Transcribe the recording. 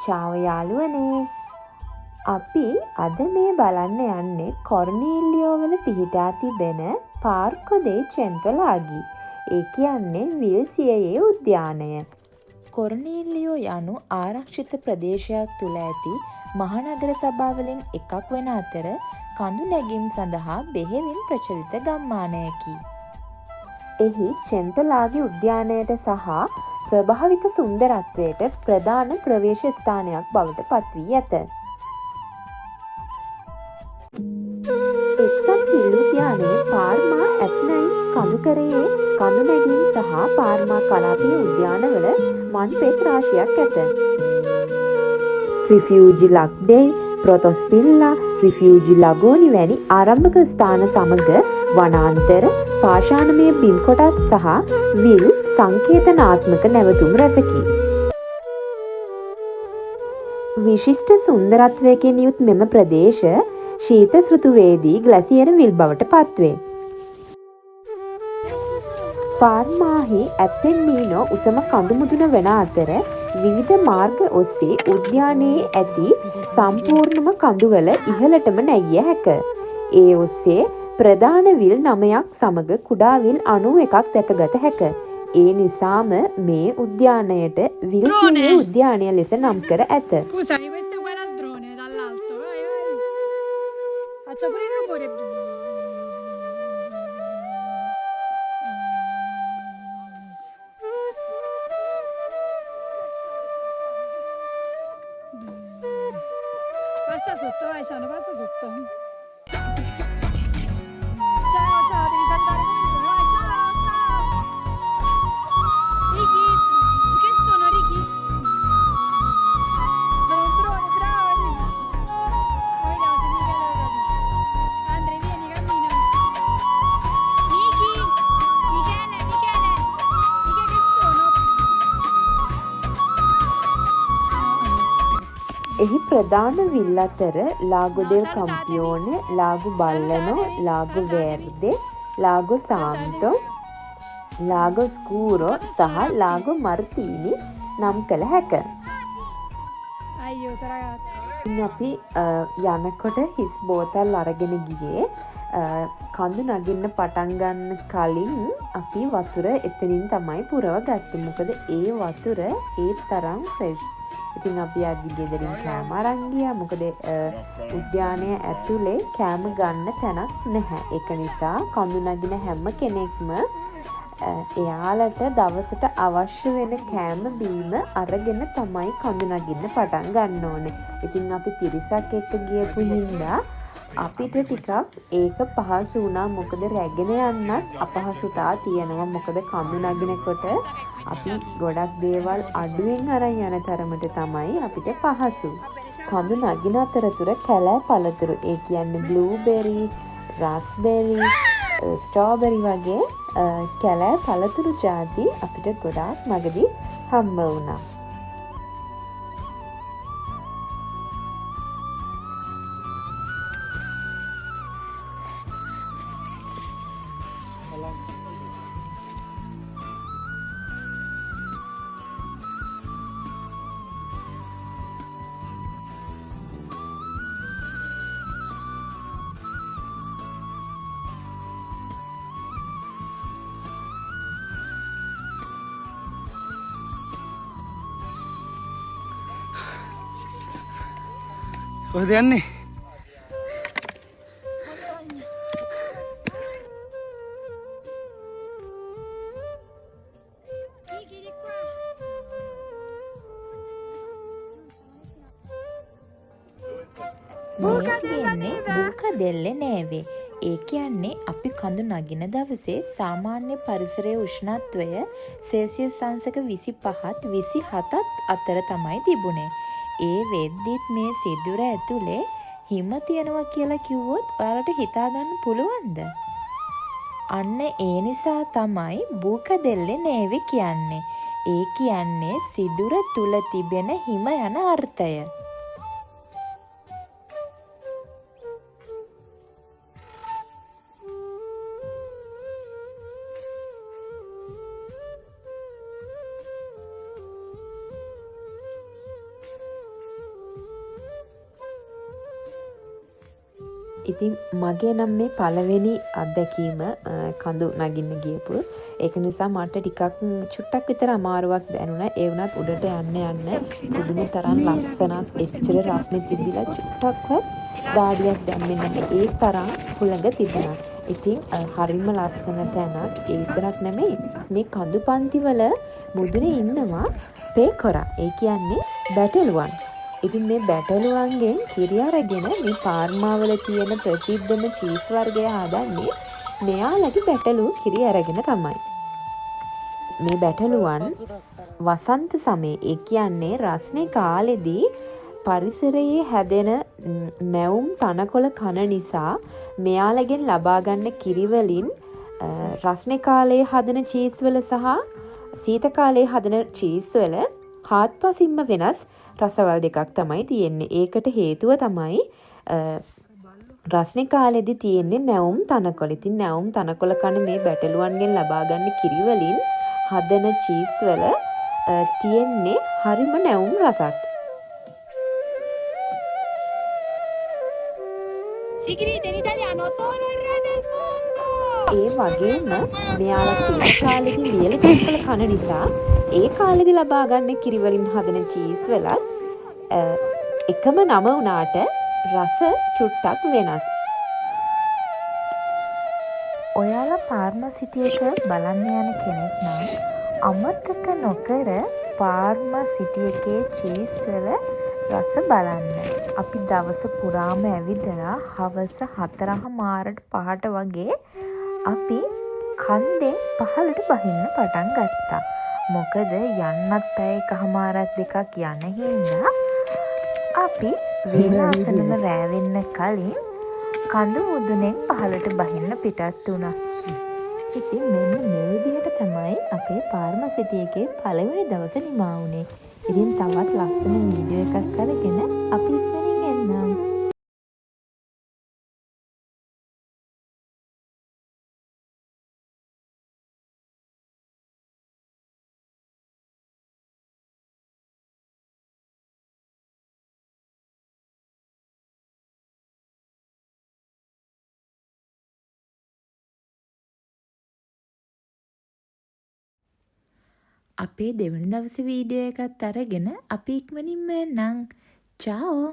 චාව යාළුවනේ. අපි අද මේ බලන්න යන්නේ කොර්නීලියෝ වල පිහිටා තිබෙන පාර්කෝ දේ චෙන්තොලාගි. ඒ කියන්නේ විල්සියයේ උද්‍යානය. කොර්නීලියෝ යනු ආරක්ෂිත ප්‍රදේශයක් තුල ඇති මහනගර සභාවලින් එකක් වන අතර කඳු නැගීම් සඳහා බෙහෙවින් ප්‍රචලිත ගම්මානයකි. එහි චෙන්තොලාගි උද්‍යානයට සහ ස්වභාවික සුන්දරත්වයට ප්‍රධාන ප්‍රවේශ ස්ථානයක් බවට පත්වී ඇත. එක්සත් හිල් උද්‍යානයේ පාර්මා ඇප්නයින්ස් කඳුකරයේ කඳු නැගීම් සහ පාර්මා කලාපීය උද්‍යානවල මන්පෙත් රාශියක් ඇත. රිෆියුජි ලක්දෙයි, ප්‍රොතොස්විල්ලා, රිෆියුජි ලගෝනි වැනි ආරම්භක ස්ථාන සමග වනාන්තර, පාෂාණමය බිම් කොටස් සහ විල් සංකේතනාත්මක නැවතුම් රැසකි. විශිෂ්ට සුන්දරත්වයකින් යුත් මෙම ප්‍රදේශ ශීත ඍතුවේදී ග්ලැසියර විල් බවට පත්වේ. පාර්මාහි ඇපෙන්නීනෝ උසම කඳු මුදුන වන අතර විවිධ මාර්ග ඔස්සේ උද්‍යානයේ ඇති සම්පූර්ණම කඳුවල ඉහළටම නැගිය හැක. ඒ ඔස්සේ ප්‍රධාන විල් 9ක් සමග කුඩා විල් 91ක් දැකගත හැක. ඒ නිසාම මේ උද්‍යානයට විල්සියේ උද්‍යානය ලෙස නම් කර ඇත. Passa sotto, vai Ciano, passa sotto. Ciao, ciao, devi saltare comunque, vai, ciao, ciao. Ricky, che sono Ricky? Sono un drone, bravo Ricky. Vediamo se Michele lo capisce. Andre, vieni, cammina. Ricky, Michele, che sono? එහි ප්‍රධාන විල් අතර ලාගෝ දෙල් කම්පියෝන, ලාගෝ බල්ලනෝ, ලාගෝ වෙර්දේ, ලාගෝ සාන්තෝ, ලාගෝ ස්කූරෝ සහ ලාගෝ මර්තීනි නම් කළ හැක. Aiuto ragazzi. අපි යනකොට හිස් බෝතල් අරගෙන ගියේ. කඳු නගින්න පටන් ගන්න කලින් අපි වතුර එතනින් තමයි පුරව ගත්තේ. මොකද ඒ වතුර ඒ තරම් ෆ්‍රෙෂ්. ඉතින් අපි අදි ගෙදරින් කෑම අරන් ගියා. මොකද උද්‍යානය ඇතුලේ කෑම ගන්න තැනක් නැහැ. ඒක නිසා කඳු නගින හැම කෙනෙක්ම එයාලට දවසට අවශ්‍ය වෙන කෑම බීම අරගෙන තමයි කඳු නගින්න පටන් ගන්න ඕනේ. ඉතින් අපි පිරිසක් එක්ක ගියපු හින්දා අපිට ටිකක් ඒක පහසු වුණා. මොකද රැගෙන යන්නත් අපහසුතා තියෙනවා. මොකද කඳු නගිනකොට අපි ගොඩක් දේවල් අඩුවෙන් අරන් යන තරමට තමයි අපිට පහසු. කඳු නගින අතරතුර කැලෑ පළතුරු, ඒ කියන්නේ බ්ලූබෙරි, රාස්බෙරි, ස්ට්‍රෝබෙරි වගේ කැලෑ පළතුරු ಜಾති අපිට ගොඩාක් මගදී හම්බ වුණා. කොහෙද යන්නේ? මේ තියෙන්නේ බූකදෙල්ලේ නෑවේ. ඒ කියන්නේ අපි කඳු නගින දවසේ සාමාන්‍ය පරිසරයේ උෂ්ණත්වය සෙල්සියස් අංශක 25ත් 27ත් අතර තමයි තිබුණේ. ඒ වෙද්දිත් මේ සිදුර ඇතුලේ හිම තියනවා කියලා කිව්වොත් ඔයාලට හිතා ගන්න පුළුවන්ද? අන්න ඒ නිසා තමයි බූකදෙල්ලේ නේවි කියන්නේ. ඒ කියන්නේ සිදුර තුල තිබෙන හිම යන අර්ථය. ඉතින් මගේ නම් මේ පළවෙනි අත්දැකීම කඳු නගින්න ගියපු. ඒක නිසා මට ටිකක් චුට්ටක් විතර අමාරුවක් දැනුණා. ඒ වුණත් උඩට යන්න පුදුම තරම් ලස්සනක් එච්චර රස්නේ තිබිලා චුට්ටක්වත් දාඩියක් දැම්මේ නැහැ. ඒ තරම් හුළඟ තිබුණා. ඉතින් හරිම ලස්සන තැනක්. ඒ විතරක් නෙමෙයි මේ කඳු පන්තිවල මුදුනේ ඉන්නවා පේකොරා. ඒ කියන්නේ බැටළුවන්. ඉතින් මේ බැටළුවන්ගෙන් කිරි අරගෙන මේ පාර්මාවල තියෙන ප්‍රසිද්ධම චීස් වර්ගය හදන්නේ මෙයාලගේ බැටළුව කිරි අරගෙන තමයි. මේ බැටළුවන් වසන්ත සමයේ ඒ කියන්නේ රස්නේ කාලෙදී පරිසරයේ හැදෙන නැවුම් තනකොළ කන නිසා මෙයාලගෙන් ලබා ගන්න කිරි වලින් රස්නේ කාලයේ හදන චීස් වල සහ සීත කාලයේ හදන චීස් වල හාත්පසින්ම වෙනස් රසවල් දෙකක් තමයි තියෙන්නේ. ඒකට හේතුව තමයි රස්නේ කාලෙදි තියෙන්නේ නැවුම් තනකොළ. ඉතින් නැවුම් තනකොළ කන මේ බැටළුවන්ගෙන් ලබා ගන්න කිරි වලින් හදන චීස් වල තියෙන්නේ හරිම නැවුම් රසක්. Sigrid, in italiano sono il re del mondo! ඒ වගේම මෙයාලා සීත කාලෙදි වියලි තනකොළ කන නිසා ඒ කාලෙදි ලබා ගන්න කිරි වලින් හදන චීස් වලත් එකම නම වුණාට රස චුට්ටක් වෙනස්. ඔයාලා පාර්මා සිටි එක බලන්න යන කෙනෙක් නම් අමතක නොකර පාර්මා සිටි එකේ චීස් වල රස බලන්න. අපි දවස පුරාම ඇවිදලා හවස 4:00 5ට වගේ අපි කන්දෙන් පහළට බහින්න පටන් ගත්තා. මොකද යන්නත් පැය එකමාරක් දෙකක් යන හින්දා අපි වේලාසනම රැවෙන්න කලින් කඳු මුදුනෙන් පහළට බහින්න පිටත් වුණා. ඉතින් මෙන්න මේ විදිහට තමයි අපේ පාර්මා සිටි එකේ පළවෙනි දවස නිමා වුණේ. ඉතින් තවත් ලස්සන වීඩියෝ එකක් අරගෙන අපි ඉක්මනින් එන්නම්. අපේ දෙවන දවසේ වීඩියෝ එකත් අරගෙන අපි ඉක්මනින්ම එන්නම්. චාෝ.